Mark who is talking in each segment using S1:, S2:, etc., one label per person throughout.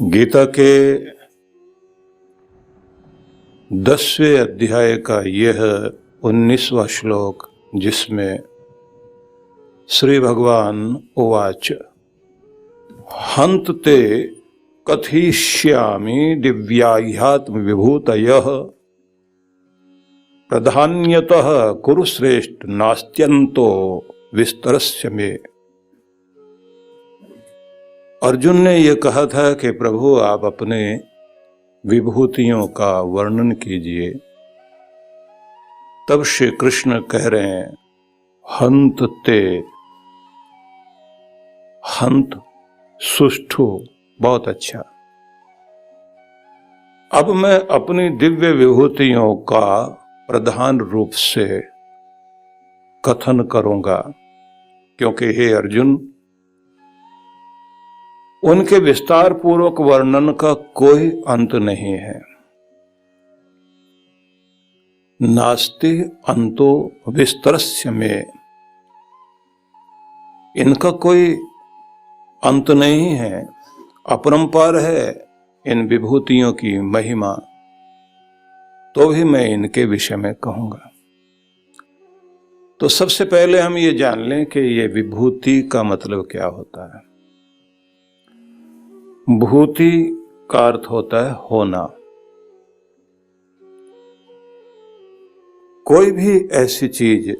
S1: गीता के 10वें अध्याय का यह 19वां श्लोक, जिसमें श्री भगवान उवाच हन्त ते कथयिष्यामि दिव्याह्यात्म विभूतयः प्रधान्यतः कुरु श्रेष्ठ नास्त्यन्तो विस्तरस्य मे। अर्जुन ने यह कहा था कि प्रभु आप अपने विभूतियों का वर्णन कीजिए। तब श्री कृष्ण कह रहे हैं हन्त ते, हन्त सुष्ठु, बहुत अच्छा। अब मैं अपनी दिव्य विभूतियों का प्रधान रूप से कथन करूंगा, क्योंकि हे अर्जुन, उनके विस्तार पूर्वक वर्णन का कोई अंत नहीं है। नास्ति अंतो विस्तरस्य में, इनका कोई अंत नहीं है, अपरंपार है इन विभूतियों की महिमा। तो भी मैं इनके विषय में कहूंगा। तो सबसे पहले हम ये जान लें कि ये विभूति का मतलब क्या होता है। भूति का अर्थ होता है होना। कोई भी ऐसी चीज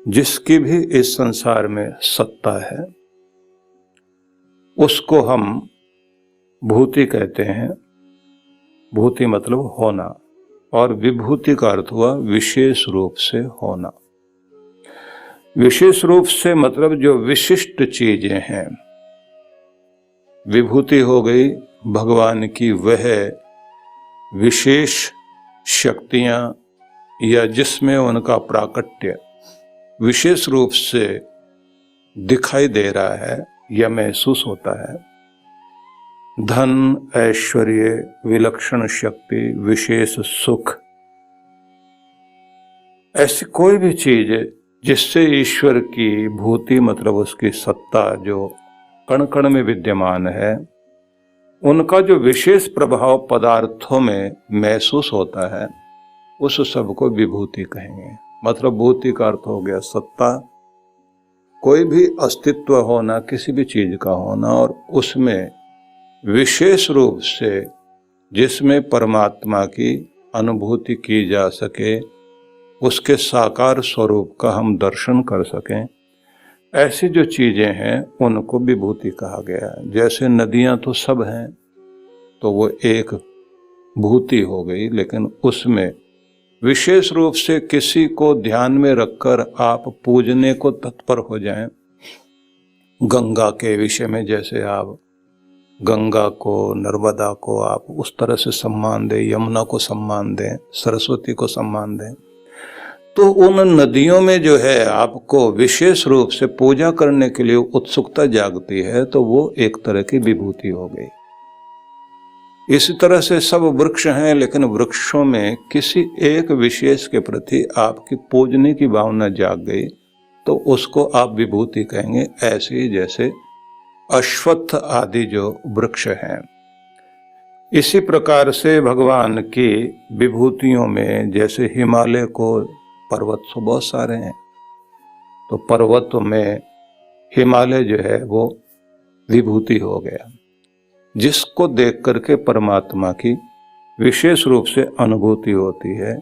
S1: जिसकी भी इस संसार में सत्ता है, उसको हम भूति कहते हैं। भूति मतलब होना, और विभूति का अर्थ हुआ विशेष रूप से होना। विशेष रूप से मतलब जो विशिष्ट चीजें हैं। विभूति हो गई भगवान की वह विशेष शक्तियां, या जिसमें उनका प्राकट्य विशेष रूप से दिखाई दे रहा है या महसूस होता है। धन, ऐश्वर्य, विलक्षण शक्ति, विशेष सुख, ऐसी कोई भी चीज जिससे ईश्वर की भूति मतलब उसकी सत्ता जो कण कण में विद्यमान है, उनका जो विशेष प्रभाव पदार्थों में महसूस होता है, उस सब को विभूति कहेंगे। मतलब भूति का अर्थ हो गया सत्ता, कोई भी अस्तित्व होना, किसी भी चीज का होना, और उसमें विशेष रूप से जिसमें परमात्मा की अनुभूति की जा सके, उसके साकार स्वरूप का हम दर्शन कर सकें, ऐसी जो चीजें हैं उनको विभूति कहा गया है। जैसे नदियां तो सब हैं, तो वो एक भूति हो गई, लेकिन उसमें विशेष रूप से किसी को ध्यान में रखकर आप पूजने को तत्पर हो जाएं। गंगा के विषय में जैसे आप गंगा को, नर्मदा को आप उस तरह से सम्मान दें, यमुना को सम्मान दें, सरस्वती को सम्मान दें, तो उन नदियों में जो है आपको विशेष रूप से पूजा करने के लिए उत्सुकता जागती है, तो वो एक तरह की विभूति हो गई। इसी तरह से सब वृक्ष हैं, लेकिन वृक्षों में किसी एक विशेष के प्रति आपकी पूजने की भावना जाग गई, तो उसको आप विभूति कहेंगे। ऐसे ही जैसे अश्वत्थ आदि जो वृक्ष हैं, इसी प्रकार से भगवान की विभूतियों में जैसे हिमालय को, पर्वत तो बहुत सारे हैं, तो पर्वतों में हिमालय जो है वो विभूति हो गया, जिसको देख करके परमात्मा की विशेष रूप से अनुभूति होती है।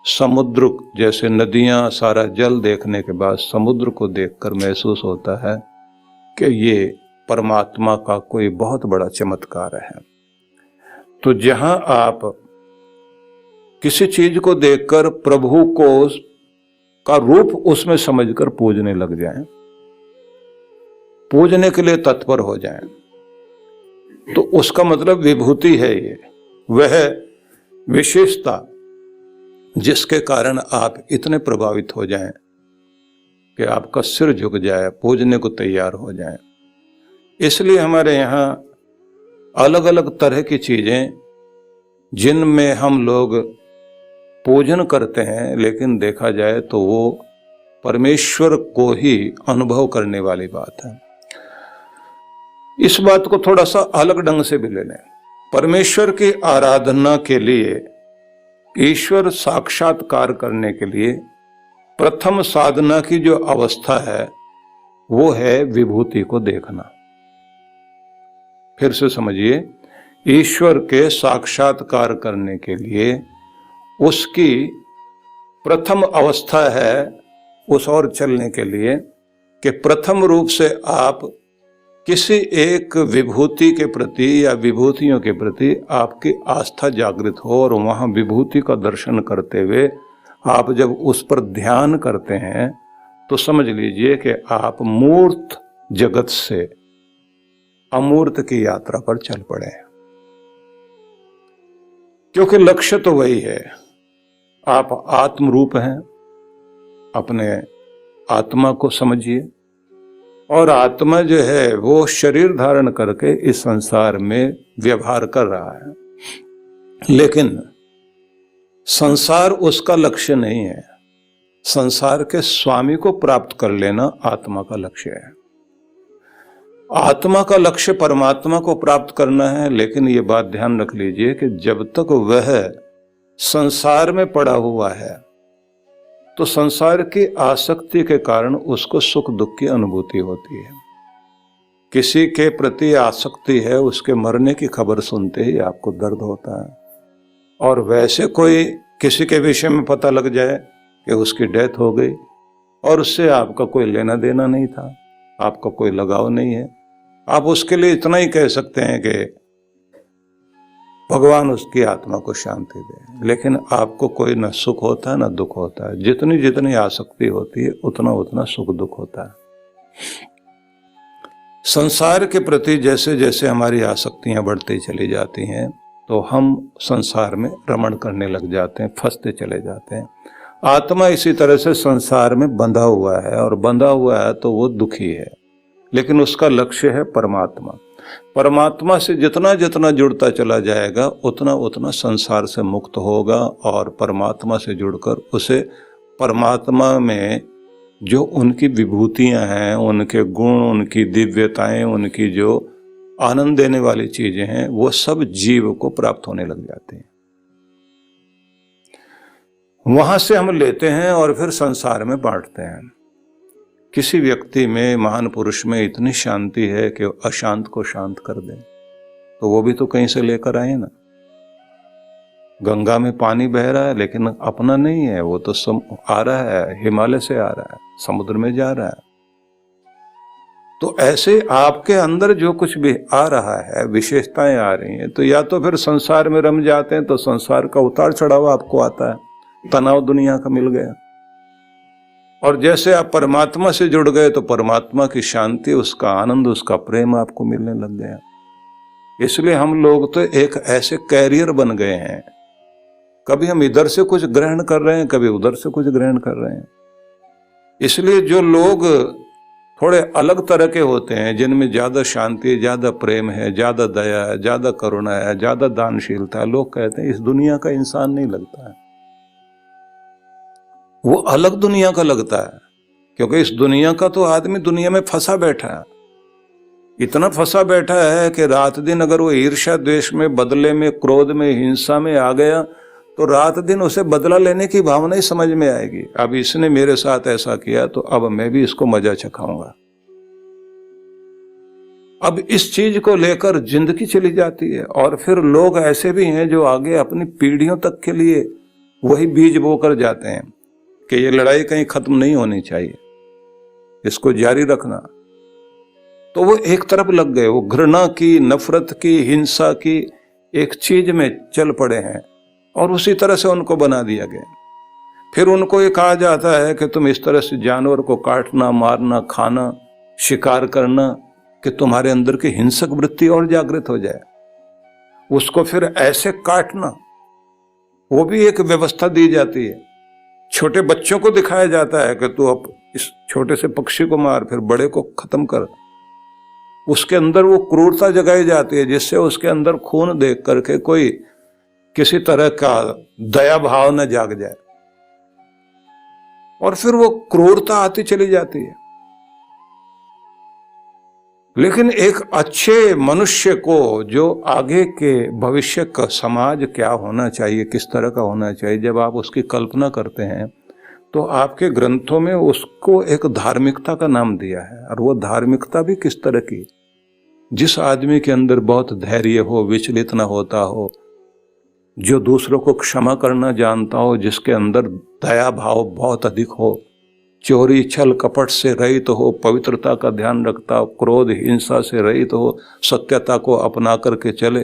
S1: समुद्र जैसे नदियां, सारा जल देखने के बाद समुद्र को देखकर महसूस होता है कि ये परमात्मा का कोई बहुत बड़ा चमत्कार है। तो जहां आप किसी चीज को देखकर प्रभु को का रूप उसमें समझकर पूजने लग जाएं, पूजने के लिए तत्पर हो जाएं, तो उसका मतलब विभूति है। ये वह विशेषता जिसके कारण आप इतने प्रभावित हो जाएं कि आपका सिर झुक जाए, पूजने को तैयार हो जाएं। इसलिए हमारे यहाँ अलग अलग तरह की चीजें जिनमें हम लोग पूजन करते हैं, लेकिन देखा जाए तो वो परमेश्वर को ही अनुभव करने वाली बात है। इस बात को थोड़ा सा अलग ढंग से भी ले लें। परमेश्वर की आराधना के लिए, ईश्वर साक्षात्कार करने के लिए प्रथम साधना की जो अवस्था है वो है विभूति को देखना। फिर से समझिए, ईश्वर के साक्षात्कार करने के लिए उसकी प्रथम अवस्था है उस ओर चलने के लिए कि प्रथम रूप से आप किसी एक विभूति के प्रति या विभूतियों के प्रति आपकी आस्था जागृत हो, और वहां विभूति का दर्शन करते हुए आप जब उस पर ध्यान करते हैं तो समझ लीजिए कि आप मूर्त जगत से अमूर्त की यात्रा पर चल पड़े हैं, क्योंकि लक्ष्य तो वही है। आप आत्म रूप हैं, अपने आत्मा को समझिए, और आत्मा जो है वो शरीर धारण करके इस संसार में व्यवहार कर रहा है, लेकिन संसार उसका लक्ष्य नहीं है। संसार के स्वामी को प्राप्त कर लेना आत्मा का लक्ष्य है। आत्मा का लक्ष्य परमात्मा को प्राप्त करना है, लेकिन ये बात ध्यान रख लीजिए कि जब तक वह संसार में पड़ा हुआ है तो संसार की आसक्ति के कारण उसको सुख दुख की अनुभूति होती है। किसी के प्रति आसक्ति है, उसके मरने की खबर सुनते ही आपको दर्द होता है, और वैसे कोई किसी के विषय में पता लग जाए कि उसकी डेथ हो गई और उससे आपका कोई लेना देना नहीं था, आपका कोई लगाव नहीं है, आप उसके लिए इतना ही कह सकते हैं कि भगवान उसकी आत्मा को शांति दे, लेकिन आपको कोई न सुख होता है न दुख होता है। जितनी जितनी आसक्ति होती है उतना उतना सुख दुख होता है। संसार के प्रति जैसे जैसे हमारी आसक्तियां बढ़ती चली जाती हैं तो हम संसार में रमण करने लग जाते हैं, फंसते चले जाते हैं। आत्मा इसी तरह से संसार में बंधा हुआ है, और बंधा हुआ है तो वो दुखी है, लेकिन उसका लक्ष्य है परमात्मा। परमात्मा से जितना जितना जुड़ता चला जाएगा उतना उतना संसार से मुक्त होगा, और परमात्मा से जुड़कर उसे परमात्मा में जो उनकी विभूतियां हैं, उनके गुण, उनकी दिव्यताएं, उनकी जो आनंद देने वाली चीजें हैं, वो सब जीव को प्राप्त होने लग जाते हैं। वहां से हम लेते हैं और फिर संसार में बांटते हैं। किसी व्यक्ति में, महान पुरुष में इतनी शांति है कि अशांत को शांत कर दे, तो वो भी तो कहीं से लेकर आए ना। गंगा में पानी बह रहा है लेकिन अपना नहीं है, वो तो आ रहा है, हिमालय से आ रहा है, समुद्र में जा रहा है। तो ऐसे आपके अंदर जो कुछ भी आ रहा है, विशेषताएं आ रही हैं, तो या तो फिर संसार में रम जाते हैं तो संसार का उतार चढ़ाव आपको आता है, तनाव दुनिया का मिल गया। और जैसे आप परमात्मा से जुड़ गए तो परमात्मा की शांति, उसका आनंद, उसका प्रेम आपको मिलने लग गया। इसलिए हम लोग तो एक ऐसे कैरियर बन गए हैं, कभी हम इधर से कुछ ग्रहण कर रहे हैं, कभी उधर से कुछ ग्रहण कर रहे हैं। इसलिए जो लोग थोड़े अलग तरह के होते हैं, जिनमें ज्यादा शांति, ज्यादा प्रेम है, ज्यादा दया है, ज्यादा करुणा है, ज्यादा दानशीलता है, लोग कहते हैं इस दुनिया का इंसान नहीं लगता है, वो अलग दुनिया का लगता है। क्योंकि इस दुनिया का तो आदमी दुनिया में फंसा बैठा है, इतना फंसा बैठा है कि रात दिन अगर वो ईर्ष्या द्वेष में, बदले में, क्रोध में, हिंसा में आ गया तो रात दिन उसे बदला लेने की भावना ही समझ में आएगी। अब इसने मेरे साथ ऐसा किया तो अब मैं भी इसको मजा चखाऊंगा। अब इस चीज को लेकर जिंदगी चली जाती है। और फिर लोग ऐसे भी हैं जो आगे अपनी पीढ़ियों तक के लिए वही बीज बोकर जाते हैं कि ये लड़ाई कहीं खत्म नहीं होनी चाहिए, इसको जारी रखना। तो वो एक तरफ लग गए, वो घृणा की, नफरत की, हिंसा की एक चीज में चल पड़े हैं, और उसी तरह से उनको बना दिया गया। फिर उनको ये कहा जाता है कि तुम इस तरह से जानवर को काटना, मारना, खाना, शिकार करना कि तुम्हारे अंदर की हिंसक वृत्ति और जागृत हो जाए। उसको फिर ऐसे काटना, वो भी एक व्यवस्था दी जाती है। छोटे बच्चों को दिखाया जाता है कि तू अब इस छोटे से पक्षी को मार, फिर बड़े को खत्म कर। उसके अंदर वो क्रूरता जगाई जाती है जिससे उसके अंदर खून देख करके कोई किसी तरह का दया भाव न जाग जाए, और फिर वो क्रूरता आती चली जाती है। लेकिन एक अच्छे मनुष्य को जो आगे के भविष्य का समाज क्या होना चाहिए, किस तरह का होना चाहिए, जब आप उसकी कल्पना करते हैं तो आपके ग्रंथों में उसको एक धार्मिकता का नाम दिया है। और वो धार्मिकता भी किस तरह की, जिस आदमी के अंदर बहुत धैर्य हो, विचलित न होता हो, जो दूसरों को क्षमा करना जानता हो, जिसके अंदर दया भाव बहुत अधिक हो, चोरी छल कपट से रहित हो, पवित्रता का ध्यान रखता हो, क्रोध हिंसा से रहित हो, सत्यता को अपना करके चले,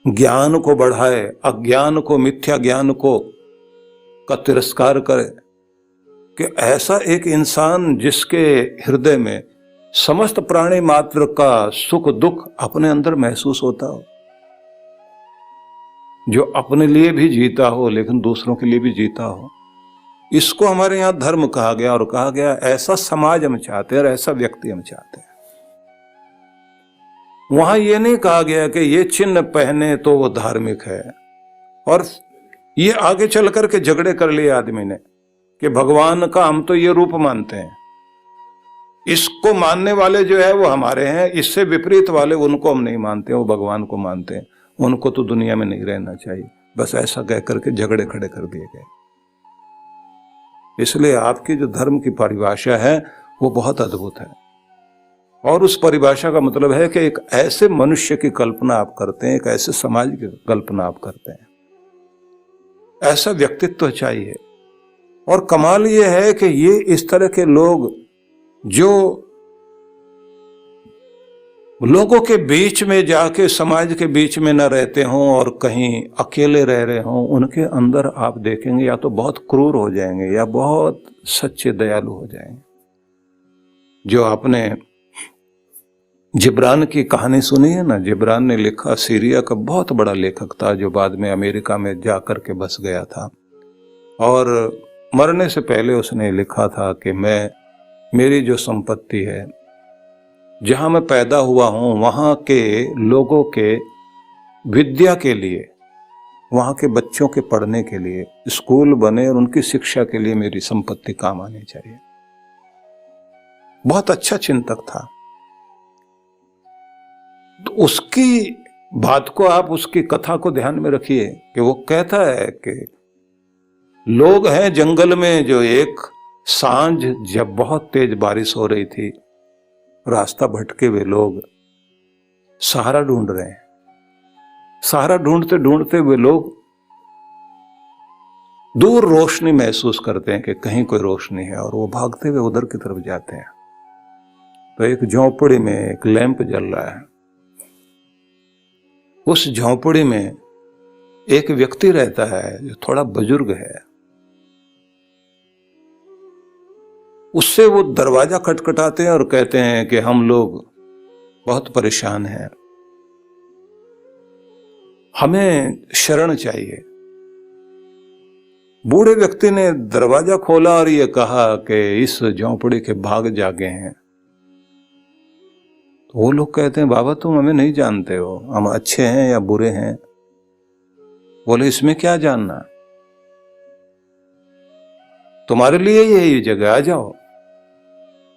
S1: ज्ञान को बढ़ाए, अज्ञान को, मिथ्या ज्ञान को का तिरस्कार करे, कि ऐसा एक इंसान जिसके हृदय में समस्त प्राणी मात्र का सुख दुख अपने अंदर महसूस होता हो, जो अपने लिए भी जीता हो लेकिन दूसरों के लिए भी जीता हो। इसको हमारे यहां धर्म कहा गया, और कहा गया ऐसा समाज हम चाहते हैं और ऐसा व्यक्ति हम चाहते हैं। वहां यह नहीं कहा गया कि ये चिन्ह पहने तो वो धार्मिक है, और ये आगे चल करके झगड़े कर लिए आदमी ने कि भगवान का हम तो ये रूप मानते हैं, इसको मानने वाले जो है वो हमारे हैं, इससे विपरीत वाले उनको हम नहीं मानते, वो भगवान को मानते हैं, उनको तो दुनिया में नहीं रहना चाहिए। बस ऐसा कह करके झगड़े खड़े कर दिए गए। इसलिए आपकी जो धर्म की परिभाषा है वो बहुत अद्भुत है, और उस परिभाषा का मतलब है कि एक ऐसे मनुष्य की कल्पना आप करते हैं, एक ऐसे समाज की कल्पना आप करते हैं, ऐसा व्यक्तित्व चाहिए। और कमाल ये है कि ये इस तरह के लोग जो लोगों के बीच में जाके समाज के बीच में न रहते हों और कहीं अकेले रह रहे हों, उनके अंदर आप देखेंगे या तो बहुत क्रूर हो जाएंगे या बहुत सच्चे दयालु हो जाएंगे। जो आपने जिब्रान की कहानी सुनी है ना, जिब्रान ने लिखा, सीरिया का बहुत बड़ा लेखक था जो बाद में अमेरिका में जाकर के बस गया था, और मरने से पहले उसने लिखा था कि मेरी जो संपत्ति है, जहां मैं पैदा हुआ हूं, वहां के लोगों के विद्या के लिए, वहां के बच्चों के पढ़ने के लिए स्कूल बने और उनकी शिक्षा के लिए मेरी संपत्ति काम आनी चाहिए। बहुत अच्छा चिंतक था। तो उसकी बात को आप, उसकी कथा को ध्यान में रखिए कि वो कहता है कि लोग हैं जंगल में जो एक सांझ जब बहुत तेज बारिश हो रही थी, रास्ता भटके हुए लोग सहारा ढूंढ रहे हैं। सहारा ढूंढते ढूंढते हुए लोग दूर रोशनी महसूस करते हैं कि कहीं कोई रोशनी है, और वो भागते हुए उधर की तरफ जाते हैं। तो एक झोंपड़ी में एक लैंप जल रहा है। उस झोंपड़ी में एक व्यक्ति रहता है जो थोड़ा बुजुर्ग है। उससे वो दरवाजा खटखटाते हैं और कहते हैं कि हम लोग बहुत परेशान हैं, हमें शरण चाहिए। बूढ़े व्यक्ति ने दरवाजा खोला और ये कहा कि इस झोंपड़ी के भाग जागे हैं। तो वो लोग कहते हैं, बाबा तुम हमें नहीं जानते हो, हम अच्छे हैं या बुरे हैं। बोले, इसमें क्या जानना, तुम्हारे लिए यही जगह, आ जाओ।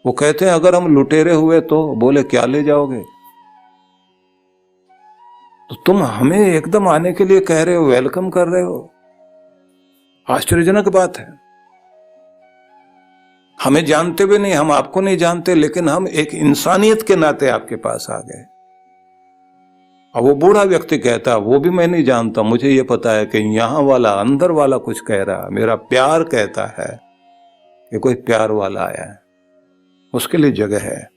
S1: वो कहते हैं, अगर हम लुटेरे हुए तो? बोले, क्या ले जाओगे? तो तुम हमें एकदम आने के लिए कह रहे हो, वेलकम कर रहे हो, आश्चर्यजनक बात है। हमें जानते हुए नहीं, हम आपको नहीं जानते, लेकिन हम एक इंसानियत के नाते आपके पास आ गए। अब वो बूढ़ा व्यक्ति कहता, वो भी मैं नहीं जानता, मुझे ये पता है कि यहां वाला, अंदर वाला कुछ कह रहा, मेरा प्यार कहता है कि कोई प्यार वाला आया है, उसके लिए जगह है।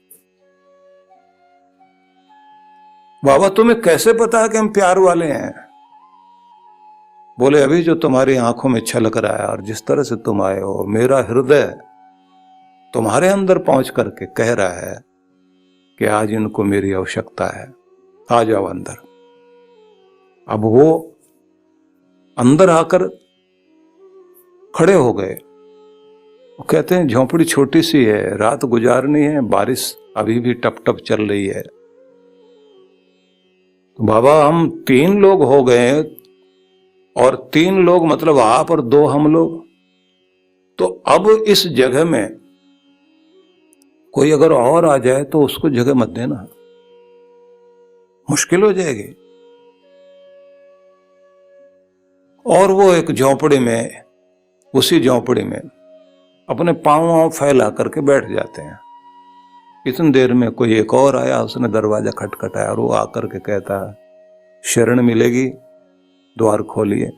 S1: बाबा तुम्हें कैसे पता है कि हम प्यार वाले हैं? बोले, अभी जो तुम्हारी आंखों में छलक रहा है और जिस तरह से तुम आए हो, मेरा हृदय तुम्हारे अंदर पहुंच करके कह रहा है कि आज इनको मेरी आवश्यकता है, आ जाओ अंदर। अब वो अंदर आकर खड़े हो गए। वो कहते हैं, झोंपड़ी छोटी सी है, रात गुजारनी है, बारिश अभी भी टप टप चल रही है। तो बाबा हम 3 लोग हो गए, और 3 लोग मतलब आप और 2 हम लोग, तो अब इस जगह में कोई अगर और आ जाए तो उसको जगह मत देना, मुश्किल हो जाएगी। और वो एक झोंपड़ी में, उसी झोंपड़ी में अपने पांव फैला करके बैठ जाते हैं। इतनी देर में कोई एक और आया, उसने दरवाजा खटखटाया और वो आकर के कहता है शरण मिलेगी, द्वार खोलिए।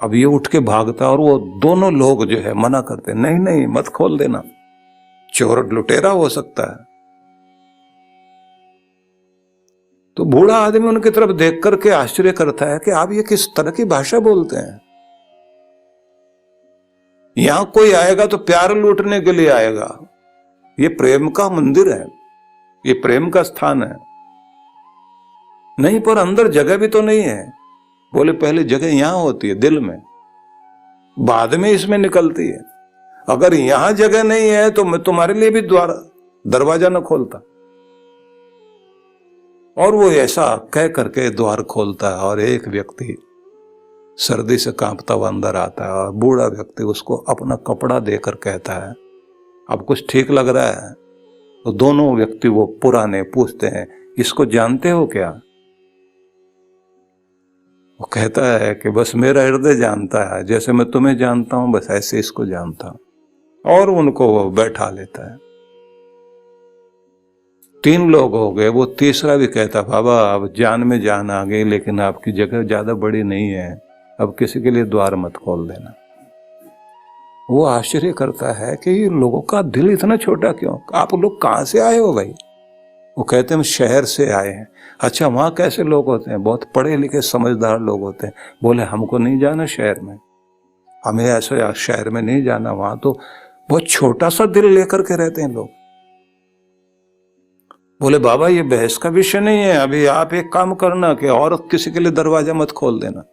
S1: अब ये उठ के भागता और वो दोनों लोग जो है मना करते, नहीं नहीं मत खोल देना, चोर लुटेरा हो सकता है। तो बूढ़ा आदमी उनकी तरफ देख करके आश्चर्य करता है कि आप ये किस तरह की भाषा बोलते हैं। यहां कोई आएगा तो प्यार लूटने के लिए आएगा, ये प्रेम का मंदिर है, ये प्रेम का स्थान है। नहीं, पर अंदर जगह भी तो नहीं है। बोले पहले जगह यहां होती है दिल में, बाद में इसमें निकलती है। अगर यहां जगह नहीं है तो मैं तुम्हारे लिए भी दरवाजा न खोलता। और वो ऐसा कह करके द्वार खोलता है और एक व्यक्ति सर्दी से कांपता हुआ अंदर आता है और बूढ़ा व्यक्ति उसको अपना कपड़ा देकर कहता है अब कुछ ठीक लग रहा है। तो दोनों व्यक्ति वो पुराने पूछते हैं इसको जानते हो क्या? वो कहता है कि बस मेरा हृदय जानता है, जैसे मैं तुम्हें जानता हूं बस ऐसे इसको जानता हूं। और उनको वो बैठा लेता है। 3 लोग हो गए, वो तीसरा भी कहता बाबा अब जान में जान आ गई, लेकिन आपकी जगह ज्यादा बड़ी नहीं है, अब किसी के लिए द्वार मत खोल देना। वो आश्चर्य करता है कि ये लोगों का दिल इतना छोटा क्यों, आप लोग कहां से आए हो भाई? वो कहते हैं हम शहर से आए हैं। अच्छा, वहां कैसे लोग होते हैं? बहुत पढ़े लिखे समझदार लोग होते हैं। बोले हमको नहीं जाना शहर में, हमें ऐसे शहर में नहीं जाना, वहां तो बहुत छोटा सा दिल लेकर के रहते हैं लोग। बोले बाबा ये बहस का विषय नहीं है, अभी आप एक काम करना कि और किसी के लिए दरवाजा मत खोल देना।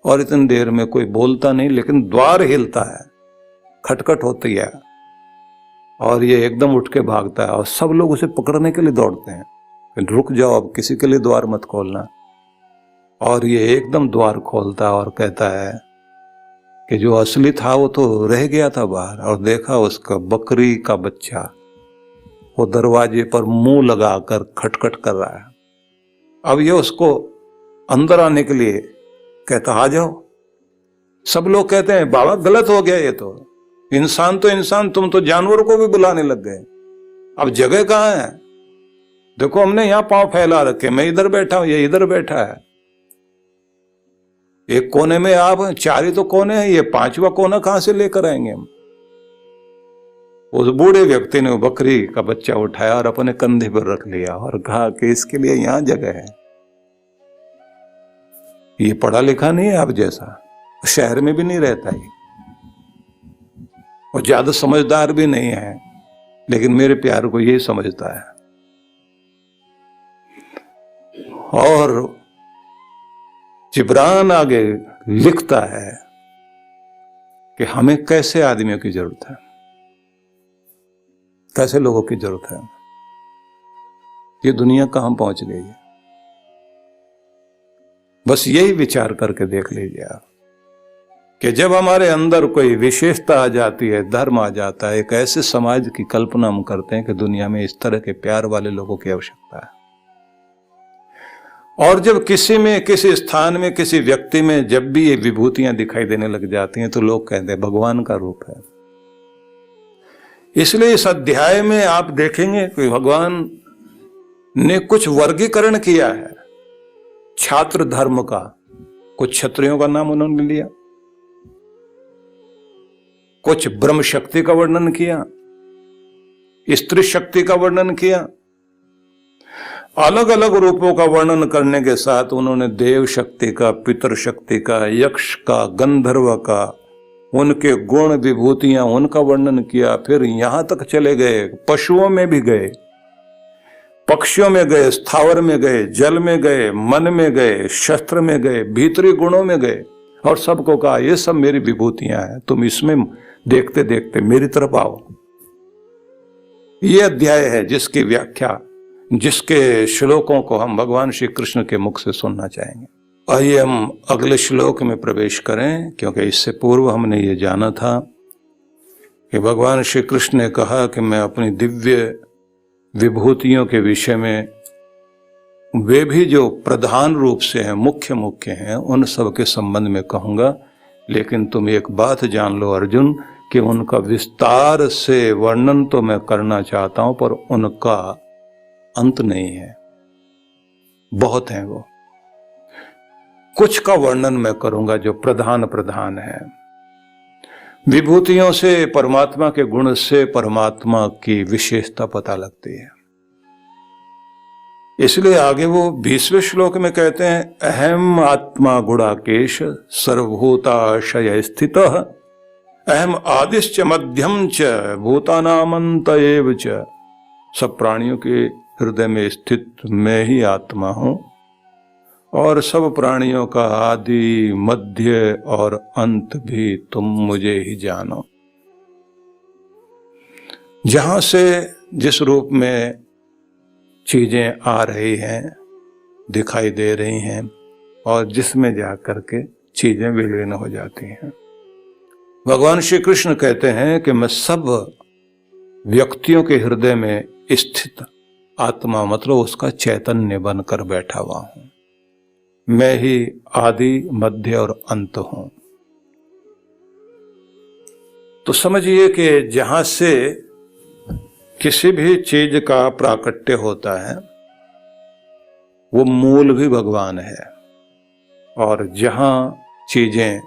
S1: और इतनी देर में कोई बोलता नहीं, लेकिन द्वार हिलता है, खटखट होती है और ये एकदम उठ के भागता है और सब लोग उसे पकड़ने के लिए दौड़ते हैं। रुक जाओ, अब किसी के लिए द्वार मत खोलना। और ये एकदम द्वार खोलता है और कहता है कि जो असली था वो तो रह गया था बाहर, और देखा उसका बकरी का बच्चा वो दरवाजे पर मुंह लगाकर खटखट कर रहा है। अब ये उसको अंदर आने के लिए कहता आ जाओ। सब लोग कहते हैं बाबा गलत हो गया, ये तो इंसान तो इंसान, तुम तो जानवर को भी बुलाने लग गए, अब जगह कहां है? देखो हमने यहां पांव फैला रखे, मैं इधर बैठा हूं, ये इधर बैठा है, एक कोने में आप 4 ही तो कोने हैं, ये 5वां कोना कहां से लेकर आएंगे हम? उस बूढ़े व्यक्ति ने बकरी का बच्चा उठाया और अपने कंधे पर रख लिया और कहा कि इसके लिए यहां जगह है। ये पढ़ा लिखा नहीं है आप जैसा, शहर में भी नहीं रहता है और ज्यादा समझदार भी नहीं है, लेकिन मेरे प्यार को यही समझता है। और जिब्रान आगे लिखता है कि हमें कैसे आदमियों की जरूरत है, कैसे लोगों की जरूरत है। ये दुनिया कहां पहुंच गई है, बस यही विचार करके देख लीजिए आप कि जब हमारे अंदर कोई विशेषता आ जाती है, धर्म आ जाता है, एक ऐसे समाज की कल्पना हम करते हैं कि दुनिया में इस तरह के प्यार वाले लोगों की आवश्यकता है। और जब किसी में, किसी स्थान में, किसी व्यक्ति में जब भी ये विभूतियां दिखाई देने लग जाती हैं तो लोग कहते हैं भगवान का रूप है। इसलिए इस अध्याय में आप देखेंगे कि भगवान ने कुछ वर्गीकरण किया है छात्र धर्म का। कुछ क्षत्रियों का नाम उन्होंने लिया, कुछ ब्रह्म शक्ति का वर्णन किया, स्त्री शक्ति का वर्णन किया, अलग अलग रूपों का वर्णन करने के साथ उन्होंने देव शक्ति का, पितर शक्ति का, यक्ष का, गंधर्व का, उनके गुण विभूतियां, उनका वर्णन किया। फिर यहां तक चले गए, पशुओं में भी गए, पक्षियों में गए, स्थावर में गए, जल में गए, मन में गए, शस्त्र में गए, भीतरी गुणों में गए, और सबको कहा ये सब मेरी विभूतियां हैं, तुम इसमें देखते देखते मेरी तरफ आओ। ये अध्याय है जिसकी व्याख्या, जिसके श्लोकों को हम भगवान श्री कृष्ण के मुख से सुनना चाहेंगे। आइए हम अगले श्लोक में प्रवेश करें, क्योंकि इससे पूर्व हमने ये जाना था कि भगवान श्री कृष्ण ने कहा कि मैं अपनी दिव्य विभूतियों के विषय में, वे भी जो प्रधान रूप से हैं, मुख्य हैं, उन सब के संबंध में कहूंगा, लेकिन तुम एक बात जान लो अर्जुन कि उनका विस्तार से वर्णन तो मैं करना चाहता हूं, पर उनका अंत नहीं है, बहुत हैं वो। कुछ का वर्णन मैं करूंगा जो प्रधान है। विभूतियों से, परमात्मा के गुण से परमात्मा की विशेषता पता लगती है। इसलिए आगे वो 20वें श्लोक में कहते हैं, अहम आत्मा गुणाकेश सर्वभूताशय स्थितः अहम आदिश्च मध्यम च भूतानामंत एव च। सब प्राणियों के हृदय में स्थित मैं ही आत्मा हूं और सब प्राणियों का आदि, मध्य और अंत भी तुम मुझे ही जानो। जहां से जिस रूप में चीजें आ रही हैं, दिखाई दे रही हैं, और जिसमें जा करके चीजें विलीन हो जाती हैं। भगवान श्री कृष्ण कहते हैं कि मैं सब व्यक्तियों के हृदय में स्थित आत्मा, मतलब उसका चैतन्य बनकर बैठा हुआ हूं। मैं ही आदि, मध्य और अंत हूं। तो समझिए कि जहां से किसी भी चीज का प्राकट्य होता है वो मूल भी भगवान है, और जहां चीजें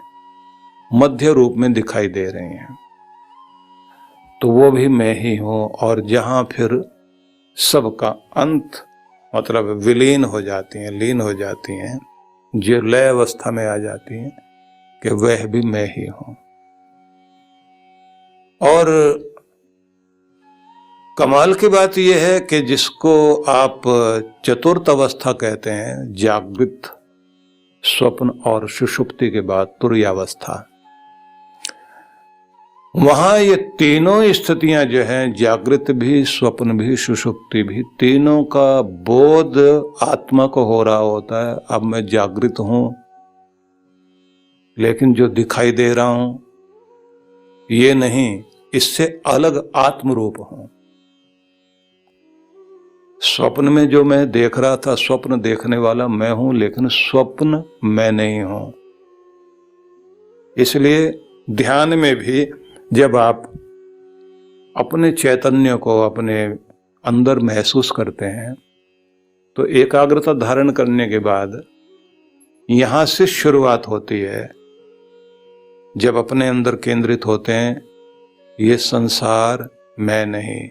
S1: मध्य रूप में दिखाई दे रही हैं तो वो भी मैं ही हूं, और जहां फिर सबका अंत मतलब विलीन हो जाती हैं, लीन हो जाती हैं, जो लय अवस्था में आ जाती हैं, कि वह भी मैं ही हूं। और कमाल की बात यह है कि जिसको आप चतुर्थ अवस्था कहते हैं, जागृत, स्वप्न और सुषुप्ति के बाद तुरीयावस्था, वहां ये तीनों स्थितियां जो हैं, जागृत भी, स्वप्न भी, सुषुप्ति भी, तीनों का बोध आत्मा को हो रहा होता है। अब मैं जागृत हूं, लेकिन जो दिखाई दे रहा हूं ये नहीं, इससे अलग आत्म रूप हूं। स्वप्न में जो मैं देख रहा था, स्वप्न देखने वाला मैं हूं, लेकिन स्वप्न मैं नहीं हूं। इसलिए ध्यान में भी जब आप अपने चैतन्य को अपने अंदर महसूस करते हैं तो एकाग्रता धारण करने के बाद यहां से शुरुआत होती है। जब अपने अंदर केंद्रित होते हैं, ये संसार मैं नहीं,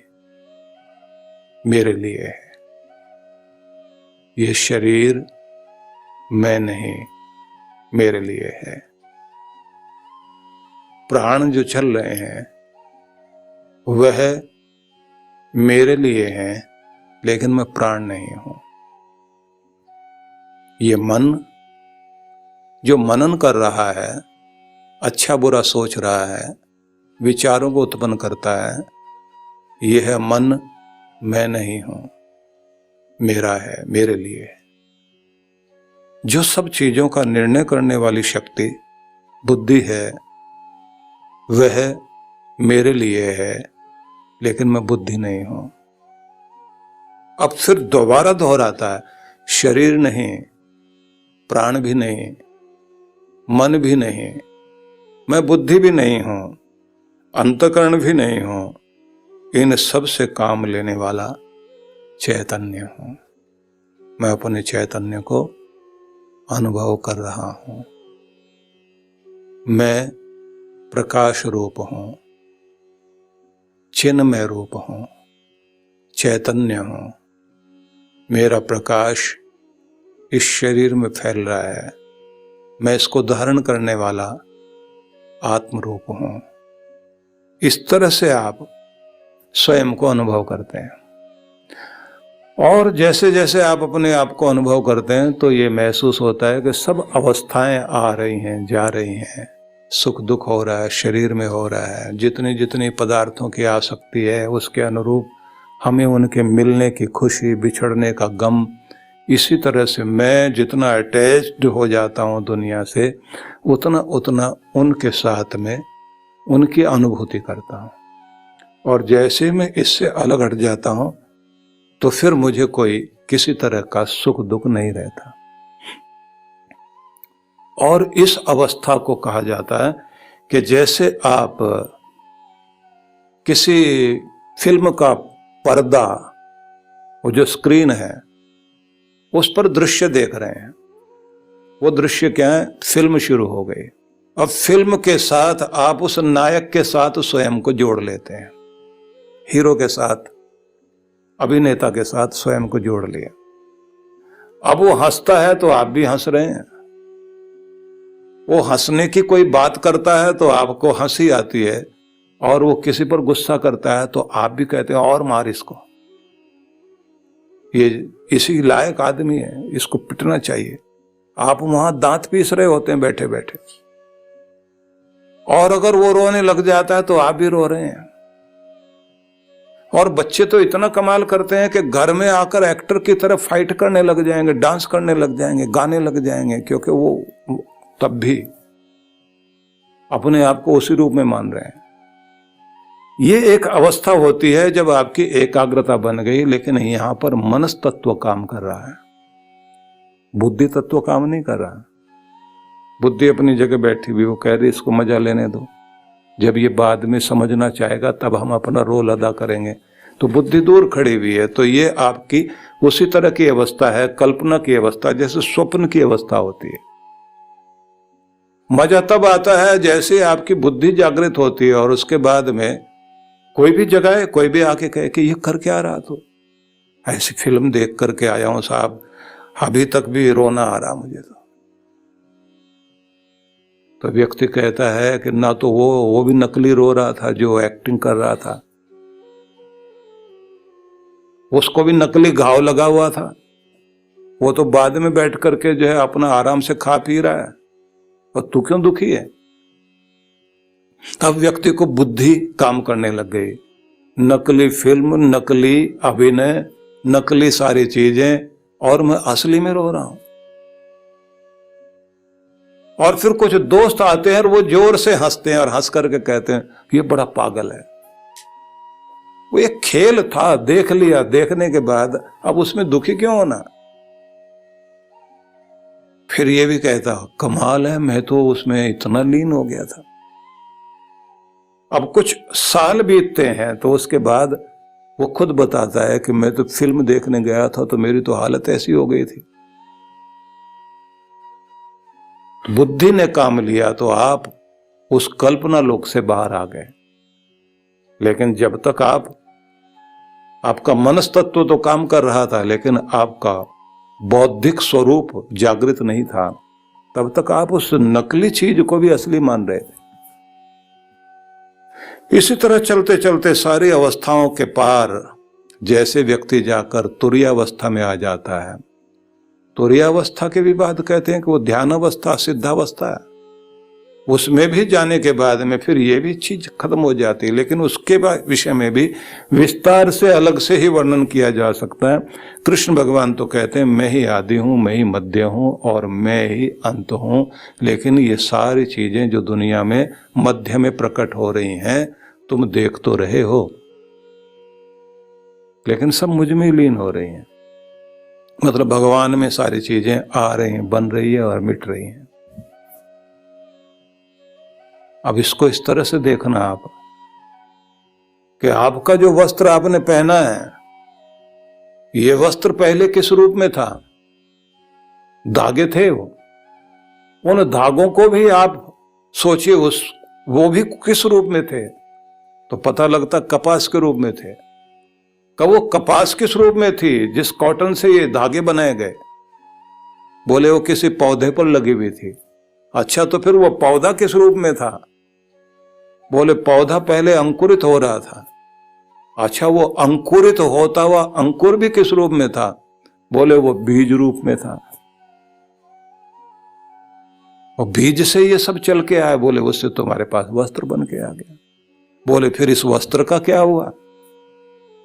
S1: मेरे लिए है। ये शरीर मैं नहीं, मेरे लिए है। प्राण जो चल रहे हैं वह मेरे लिए हैं, लेकिन मैं प्राण नहीं हूं। ये मन जो मनन कर रहा है, अच्छा बुरा सोच रहा है, विचारों को उत्पन्न करता है, यह मन मैं नहीं हूं, मेरा है, मेरे लिए है। जो सब चीजों का निर्णय करने वाली शक्ति बुद्धि है, वह मेरे लिए है, लेकिन मैं बुद्धि नहीं हूं। अब फिर दोबारा दोहराता है, शरीर नहीं, प्राण भी नहीं, मन भी नहीं, मैं बुद्धि भी नहीं हूं, अंतःकरण भी नहीं हूं, इन सब से काम लेने वाला चैतन्य हूं। मैं अपने चैतन्य को अनुभव कर रहा हूं। मैं प्रकाश रूप हूं, चिन्मय रूप हूं, चैतन्य हूं। मेरा प्रकाश इस शरीर में फैल रहा है, मैं इसको धारण करने वाला आत्म रूप हूं। इस तरह से आप स्वयं को अनुभव करते हैं, और जैसे जैसे आप अपने आप को अनुभव करते हैं तो ये महसूस होता है कि सब अवस्थाएं आ रही हैं, जा रही हैं, सुख दुख हो रहा है, शरीर में हो रहा है। जितनी जितनी पदार्थों की आसक्ति है, उसके अनुरूप हमें उनके मिलने की खुशी, बिछड़ने का गम। इसी तरह से मैं जितना अटैच्ड हो जाता हूँ दुनिया से, उतना उतना उनके साथ में उनकी अनुभूति करता हूँ। और जैसे मैं इससे अलग हट जाता हूं तो फिर मुझे कोई किसी तरह का सुख दुख नहीं रहता। और इस अवस्था को कहा जाता है कि जैसे आप किसी फिल्म का पर्दा, वो जो स्क्रीन है, उस पर दृश्य देख रहे हैं। वो दृश्य क्या है? फिल्म शुरू हो गई। अब फिल्म के साथ आप उस नायक के साथ स्वयं को जोड़ लेते हैं, हीरो के साथ, अभिनेता के साथ स्वयं को जोड़ लिया। अब वो हंसता है तो आप भी हंस रहे हैं, वो हंसने की कोई बात करता है तो आपको हंसी आती है, और वो किसी पर गुस्सा करता है तो आप भी कहते हैं और मार इसको, ये इसी लायक आदमी है, इसको पिटना चाहिए। आप वहां दांत पीस रहे होते हैं बैठे बैठे, और अगर वो रोने लग जाता है तो आप भी रो रहे हैं। और बच्चे तो इतना कमाल करते हैं कि घर में आकर एक्टर की तरह फाइट करने लग जाएंगे, डांस करने लग जाएंगे, गाने लग जाएंगे, क्योंकि वो तब भी अपने आप को उसी रूप में मान रहे हैं। ये एक अवस्था होती है जब आपकी एकाग्रता बन गई, लेकिन यहां पर मनस तत्व काम कर रहा है, बुद्धि तत्व काम नहीं कर रहा। बुद्धि अपनी जगह बैठी हुई, वो कह रही इसको मजा लेने दो, जब ये बाद में समझना चाहेगा तब हम अपना रोल अदा करेंगे। तो बुद्धि दूर खड़ी हुई है। तो ये आपकी उसी तरह की अवस्था है, कल्पना की अवस्था, जैसे स्वप्न की अवस्था होती है। मजा तब आता है जैसे आपकी बुद्धि जागृत होती है, और उसके बाद में कोई भी जगह, कोई भी आके कहे कि ये कर क्या रहा, तो ऐसी फिल्म देख करके आया हूं साहब, अभी तक भी रोना आ रहा मुझे। तो व्यक्ति कहता है कि ना तो वो भी नकली रो रहा था जो एक्टिंग कर रहा था, उसको भी नकली घाव लगा हुआ था, वो तो बाद में बैठ करके जो है अपना आराम से खा पी रहा है, और तू क्यों दुखी है? तब व्यक्ति को बुद्धि काम करने लग गई। नकली फिल्म, नकली अभिनय, नकली सारी चीजें, और मैं असली में रो रहा हूं। और फिर कुछ दोस्त आते हैं और वो जोर से हंसते हैं और हंस करके कहते हैं ये बड़ा पागल है। वो एक खेल था, देख लिया, देखने के बाद अब उसमें दुखी क्यों होना? फिर ये भी कहता कमाल है, मैं तो उसमें इतना लीन हो गया था। अब कुछ साल बीतते हैं तो उसके बाद वो खुद बताता है कि मैं तो फिल्म देखने गया था तो मेरी तो हालत ऐसी हो गई थी। बुद्धि ने काम लिया तो आप उस कल्पना लोक से बाहर आ गए। लेकिन जब तक आपका मनस तत्व तो काम कर रहा था, लेकिन आपका बौद्धिक स्वरूप जागृत नहीं था, तब तक आप उस नकली चीज को भी असली मान रहे थे। इसी तरह चलते चलते सारी अवस्थाओं के पार जैसे व्यक्ति जाकर तुरीयावस्था में आ जाता है। तुरीयावस्था के भी बाद कहते हैं कि वो ध्यान अवस्था, सिद्धावस्था है। उसमें भी जाने के बाद में फिर ये भी चीज खत्म हो जाती है, लेकिन उसके विषय में भी विस्तार से अलग से ही वर्णन किया जा सकता है। कृष्ण भगवान तो कहते हैं मैं ही आदि हूं, मैं ही मध्य हूं और मैं ही अंत हूं। लेकिन ये सारी चीजें जो दुनिया में मध्य में प्रकट हो रही हैं, तुम देख तो रहे हो, लेकिन सब मुझ में लीन हो रही हैं। मतलब भगवान में सारी चीजें आ रही हैं, बन रही है और मिट रही हैं। अब इसको इस तरह से देखना आप कि आपका जो वस्त्र आपने पहना है, ये वस्त्र पहले किस रूप में था? धागे थे उन धागों को भी आप सोचिए, वो भी किस रूप में थे? तो पता लगता कपास के रूप में थे। कब वो कपास किस रूप में थी जिस कॉटन से ये धागे बनाए गए? बोले वो किसी पौधे पर लगी हुई थी। अच्छा, तो फिर वो पौधा किस रूप में था? बोले पौधा पहले अंकुरित हो रहा था। अच्छा, वो अंकुरित होता हुआ अंकुर भी किस रूप में था? बोले वो बीज रूप में था। और बीज से ये सब चल के आया। बोले उससे तुम्हारे पास वस्त्र बन के आ गया। बोले फिर इस वस्त्र का क्या हुआ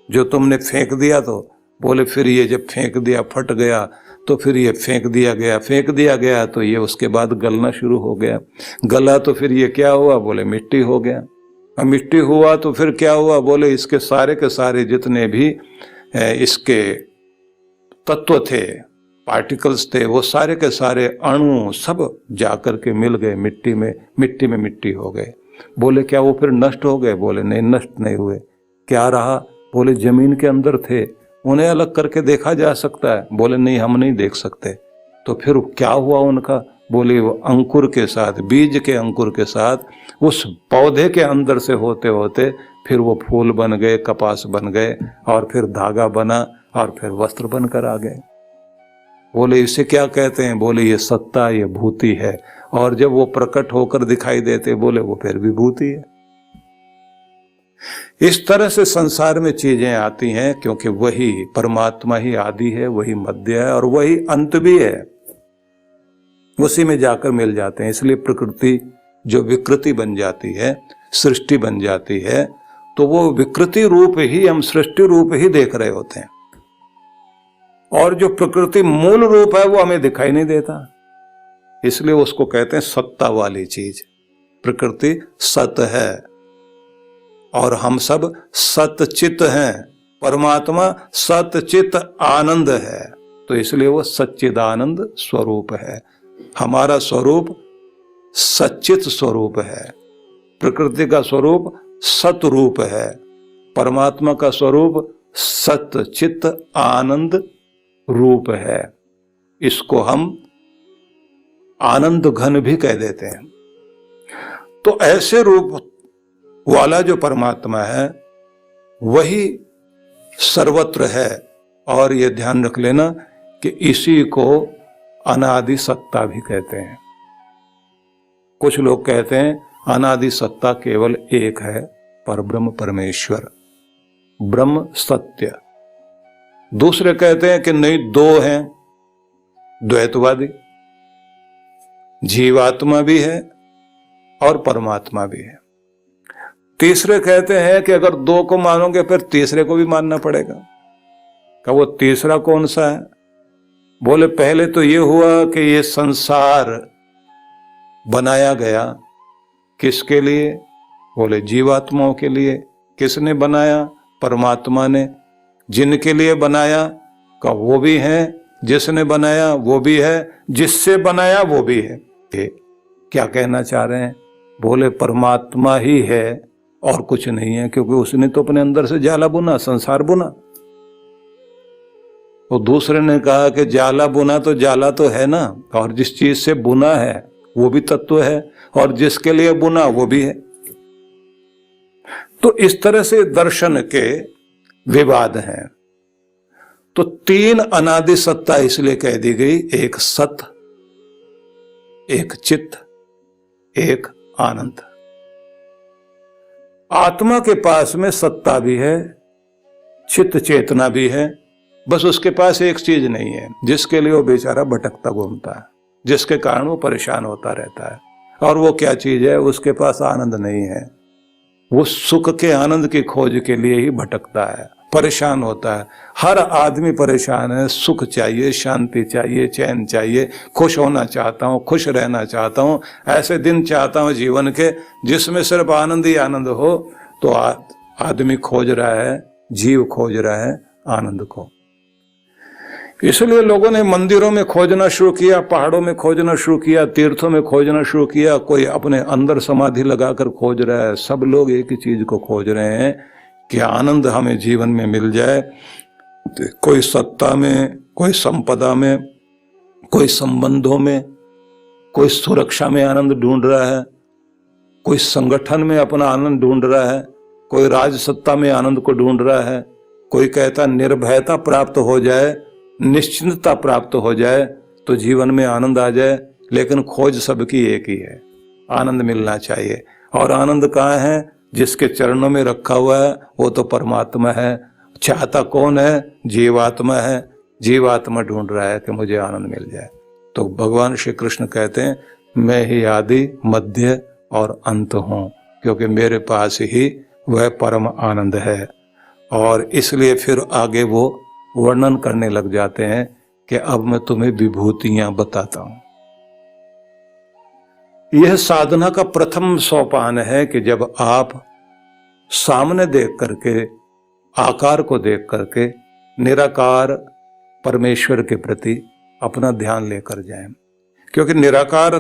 S1: जो तुमने फेंक दिया? तो बोले फिर ये जब फेंक दिया, फट गया, तो फिर ये फेंक दिया गया तो ये उसके बाद गलना शुरू हो गया। गला तो फिर ये क्या हुआ? बोले मिट्टी हो गया। मिट्टी हुआ तो फिर क्या हुआ? बोले इसके सारे के सारे जितने भी इसके तत्व थे, पार्टिकल्स थे, वो सारे के सारे अणु सब जाकर के मिल गए मिट्टी में मिट्टी हो गए। बोले क्या वो फिर नष्ट हो गए? बोले नहीं, नष्ट नहीं हुए। क्या रहा? बोले जमीन के अंदर थे, उन्हें अलग करके देखा जा सकता है? बोले नहीं, हम नहीं देख सकते। तो फिर क्या हुआ उनका? बोले वो अंकुर के साथ, बीज के अंकुर के साथ उस पौधे के अंदर से होते होते फिर वो फूल बन गए, कपास बन गए, और फिर धागा बना, और फिर वस्त्र बनकर आ गए। बोले इसे क्या कहते हैं? बोले ये सत्ता, ये भूति है। और जब वो प्रकट होकर दिखाई देते, बोले वो फिर विभूति है। इस तरह से संसार में चीजें आती हैं, क्योंकि वही परमात्मा ही आदि है, वही मध्य है, और वही अंत भी है। उसी में जाकर मिल जाते हैं। इसलिए प्रकृति जो विकृति बन जाती है, सृष्टि बन जाती है, तो वो विकृति रूप ही हम सृष्टि रूप ही देख रहे होते हैं, और जो प्रकृति मूल रूप है वो हमें दिखाई नहीं देता। इसलिए उसको कहते हैं सत्ता वाली चीज। प्रकृति सत है और हम सब सतचित हैं। परमात्मा सतचित आनंद है, तो इसलिए वो सच्चिदानंद स्वरूप है। हमारा स्वरूप सच्चित स्वरूप है, प्रकृति का स्वरूप सतरूप है, परमात्मा का स्वरूप सतचित आनंद रूप है। इसको हम आनंद घन भी कह देते हैं। तो ऐसे रूप वाला जो परमात्मा है वही सर्वत्र है। और ये ध्यान रख लेना कि इसी को अनादि सत्ता भी कहते हैं। कुछ लोग कहते हैं अनादि सत्ता केवल एक है, परब्रह्म परमेश्वर, ब्रह्म सत्य। दूसरे कहते हैं कि नहीं, दो हैं, द्वैतवादी। जीवात्मा भी है और परमात्मा भी है। तीसरे कहते हैं कि अगर दो को मानोगे फिर तीसरे को भी मानना पड़ेगा। क्या वो तीसरा कौन सा है? बोले पहले तो ये हुआ कि ये संसार बनाया गया, किसके लिए? बोले जीवात्माओं के लिए। किसने बनाया? परमात्मा ने। जिनके लिए बनाया? का वो भी है, जिसने बनाया वो भी है, जिससे बनाया वो भी है। क्या कहना चाह रहे हैं? बोले परमात्मा ही है और कुछ नहीं है, क्योंकि उसने तो अपने अंदर से जाला बुना, संसार बुना। तो दूसरे ने कहा कि जाला बुना तो जाला तो है ना, और जिस चीज से बुना है वो भी तत्व है, और जिसके लिए बुना वो भी है। तो इस तरह से दर्शन के विवाद हैं। तो तीन अनादि सत्ता इसलिए कह दी गई, एक सत, एक चित्त, एक आनंद। आत्मा के पास में सत्ता भी है, चित्त चेतना भी है, बस उसके पास एक चीज नहीं है जिसके लिए वो बेचारा भटकता घूमता है, जिसके कारण वो परेशान होता रहता है। और वो क्या चीज है? उसके पास आनंद नहीं है। वो सुख के आनंद की खोज के लिए ही भटकता है, परेशान होता है। हर आदमी परेशान है, सुख चाहिए, शांति चाहिए, चैन चाहिए, खुश होना चाहता हूँ, खुश रहना चाहता हूँ, ऐसे दिन चाहता हूँ जीवन के जिसमें सिर्फ आनंद ही आनंद हो। तो आदमी खोज रहा है, जीव खोज रहा है आनंद को। इसलिए लोगों ने मंदिरों में खोजना शुरू किया, पहाड़ों में खोजना शुरू किया, तीर्थों में खोजना शुरू किया। कोई अपने अंदर समाधि लगाकर खोज रहा है। सब लोग एक ही चीज को खोज रहे हैं कि आनंद हमें जीवन में मिल जाए। कोई सत्ता में, कोई संपदा में, कोई संबंधों में, कोई सुरक्षा में आनंद ढूंढ रहा है, कोई संगठन में अपना आनंद ढूंढ रहा है, कोई राज सत्ता में आनंद को ढूंढ रहा है, कोई कहता निर्भयता प्राप्त हो जाए, निश्चिंतता प्राप्त हो जाए तो जीवन में आनंद आ जाए। लेकिन खोज सबकी एक ही है, आनंद मिलना चाहिए। और आनंद कहाँ है? जिसके चरणों में रखा हुआ है वो तो परमात्मा है। चाहता कौन है? जीवात्मा है। जीवात्मा ढूंढ रहा है कि मुझे आनंद मिल जाए। तो भगवान श्री कृष्ण कहते हैं मैं ही आदि मध्य और अंत हूँ, क्योंकि मेरे पास ही वह परम आनंद है। और इसलिए फिर आगे वो वर्णन करने लग जाते हैं कि अब मैं तुम्हें विभूतियां बताता हूं। यह साधना का प्रथम सोपान है कि जब आप सामने देख करके, आकार को देख करके निराकार परमेश्वर के प्रति अपना ध्यान लेकर जाएं। क्योंकि निराकार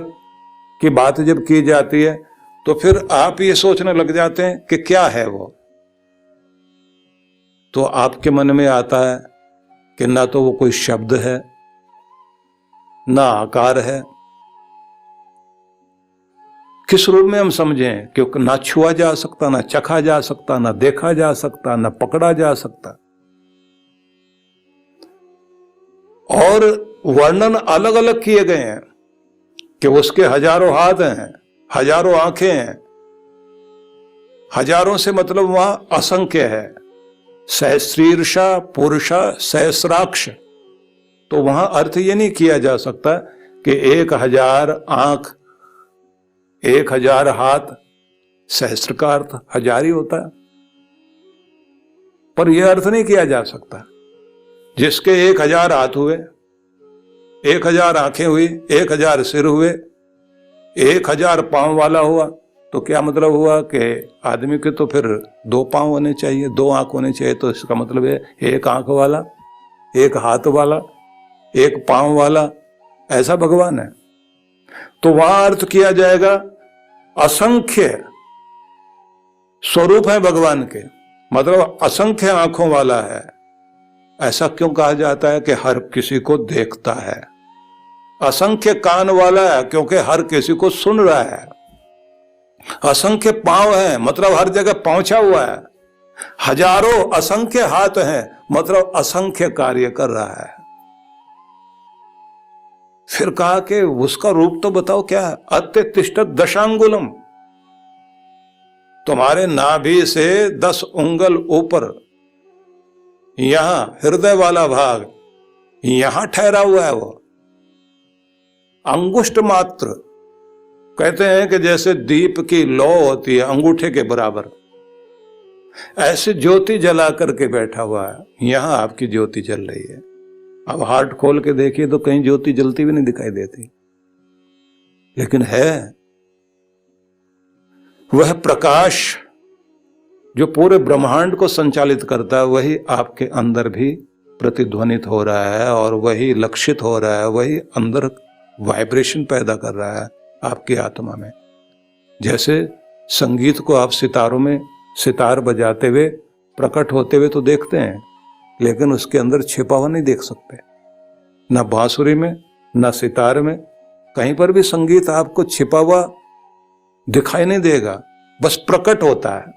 S1: की बात जब की जाती है तो फिर आप ये सोचने लग जाते हैं कि क्या है वो, तो आपके मन में आता है कि ना तो वो कोई शब्द है, ना आकार है। किस रूप में हम समझें? क्योंकि ना छुआ जा सकता, ना चखा जा सकता, ना देखा जा सकता, ना पकड़ा जा सकता। और वर्णन अलग अलग किए गए हैं कि उसके हजारों हाथ हैं, हजारों आंखें हैं। हजारों से मतलब वहां असंख्य है। सहस्रीर्षा पुरुषा सहस्राक्ष, तो वहां अर्थ ये नहीं किया जा सकता कि 1000 आंख, 1000 हाथ। सहस्र का अर्थ 1000 ही होता है, पर यह अर्थ नहीं किया जा सकता। जिसके 1000 हाथ हुए, 1000 आंखें हुई, 1000 सिर हुए, 1000 पांव वाला हुआ, तो क्या मतलब हुआ कि आदमी के तो फिर 2 पांव होने चाहिए, 2 आंख होने चाहिए। तो इसका मतलब है 1 आंख वाला, 1 हाथ वाला, 1 पांव वाला, ऐसा भगवान है। तो वहां अर्थ किया जाएगा असंख्य स्वरूप है भगवान के, मतलब असंख्य आंखों वाला है। ऐसा क्यों कहा जाता है? कि हर किसी को देखता है। असंख्य कान वाला है क्योंकि हर किसी को सुन रहा है। असंख्य पांव है मतलब हर जगह पहुंचा हुआ है। हजारों असंख्य हाथ हैं मतलब असंख्य कार्य कर रहा है। फिर कहा कि उसका रूप तो बताओ क्या है? अत्यतिष्ठत दशांगुलम, तुम्हारे नाभि से 10 उंगल ऊपर, यहां हृदय वाला भाग, यहां ठहरा हुआ है वो। अंगुष्ठ मात्र, कहते हैं कि जैसे दीप की लौ होती है अंगूठे के बराबर, ऐसे ज्योति जला करके बैठा हुआ है। यहां आपकी ज्योति जल रही है। अब हार्ट खोल के देखिए तो कहीं ज्योति जलती भी नहीं दिखाई देती, लेकिन है वह प्रकाश जो पूरे ब्रह्मांड को संचालित करता है, वही आपके अंदर भी प्रतिध्वनित हो रहा है और वही लक्षित हो रहा है, वही अंदर वाइब्रेशन पैदा कर रहा है आपकी आत्मा में। जैसे संगीत को आप सितारों में सितार बजाते हुए प्रकट होते हुए तो देखते हैं, लेकिन उसके अंदर छिपा हुआ नहीं देख सकते। ना बांसुरी में, ना सितार में, कहीं पर भी संगीत आपको छिपा हुआ दिखाई नहीं देगा, बस प्रकट होता है।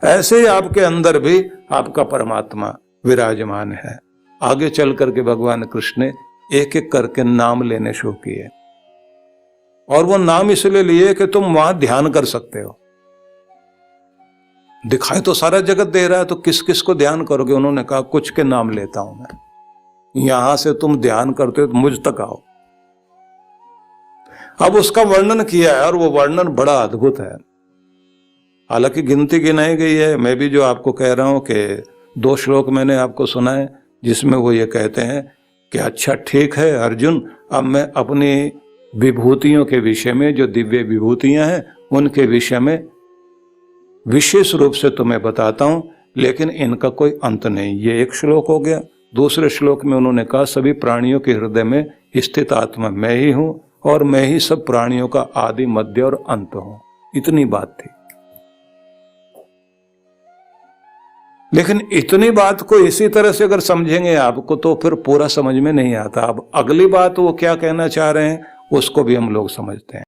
S1: ऐसे ही आपके अंदर भी आपका परमात्मा विराजमान है। आगे चल करके भगवान कृष्ण ने एक एक करके नाम लेने शुरू किए, और वो नाम इसलिए लिए कि तुम वहां ध्यान कर सकते हो। दिखाई तो सारा जगत दे रहा है, तो किस किस को ध्यान करोगे? उन्होंने कहा कुछ के नाम लेता हूं मैं, यहां से तुम ध्यान करते हो तो मुझ तक आओ। अब उसका वर्णन किया है और वो वर्णन बड़ा अद्भुत है। हालांकि गिनती गिनाई गई है, मैं भी जो आपको कह रहा हूं कि 2 श्लोक मैंने आपको सुनाए जिसमें वो ये कहते हैं कि अच्छा ठीक है अर्जुन, अब मैं अपनी विभूतियों के विषय में, जो दिव्य विभूतियां हैं उनके विषय में विशेष रूप से तुम्हें बताता हूं, लेकिन इनका कोई अंत नहीं। ये एक श्लोक हो गया। दूसरे श्लोक में उन्होंने कहा सभी प्राणियों के हृदय में स्थित आत्मा मैं ही हूं और मैं ही सब प्राणियों का आदि मध्य और अंत हूं। इतनी बात थी, लेकिन इतनी बात को इसी तरह से अगर समझेंगे आपको तो फिर पूरा समझ में नहीं आता। अब अगली बात वो क्या कहना चाह रहे हैं उसको भी हम लोग समझते हैं।